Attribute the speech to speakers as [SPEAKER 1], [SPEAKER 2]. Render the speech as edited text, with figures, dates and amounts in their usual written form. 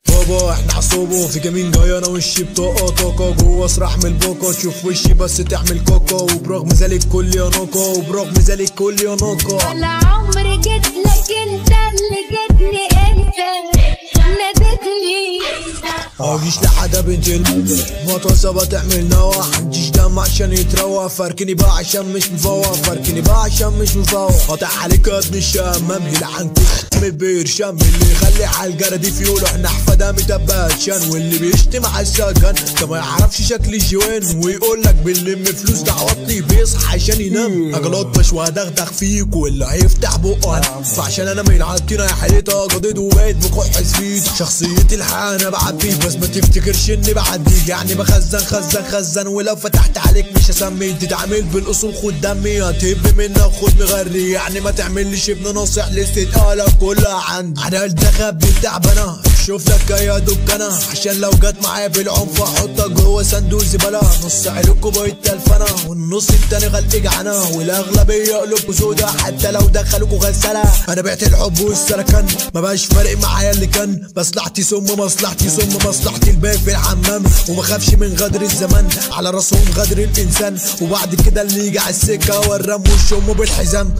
[SPEAKER 1] بابا احنا عصوبه في جمين جاي انا وشي بطاقه طاقه جوه اسرح من الباقه تشوف وشي بس تعمل كاكا وبرغم ذلك كل يا ناقه وبرغم ذلك كل يا ناقه.
[SPEAKER 2] على عمري جيت لك انت اللي جيتني انت نادتني
[SPEAKER 1] مجيش لحدا بنت المطرسة تعمل نواح مجيش دم عشان يتروح فركني بقى عشان مش مفوق فركني بقى عشان مش مفوق قاطع عليك قد مش همام يلعن تختم البرشام اللي يخلي على الجردي فيولو احنا حفاده متباشن واللي بيشتم على السكن ده ما يعرفش شكل الجوان ويقول لك بنلم فلوس دعواتي بيصحى عشان ينام اجلطش وهدغدغ فيك واللي هيفتح بقه فعشان انا من عادتنا يا حيطه جديد وبقيت بكح زفيت شخصيتي الحقيقه انا بعديك بس ما تفتكرش اني بعديك يعني بخزن ولو فتحت عليك مش هسمي تتعامل بالاصول خد دمي هتهب منك خد مغري يعني ما تعملش ابن ناصح لاستقالك كلها عندي انا الدغب تعبانه شوف لك يا دكانه عشان لو جت معايا بالعنف احطك جوه صندوق زباله نص عيلكوا بقت تلفانه والنص التاني غلق جعانه والاغلبيه قلوبكوا سودا حتى لو دخلوكوا غساله انا بعت الحب والسلكان ما بقاش فارق معايا اللي كان مصلحتي مصلحتي الباقي في الحمام وما خافش من غدر الزمان على راسهم غدر الانسان وبعد كده اللي يجي على السكه والرم وش امه بالحزام.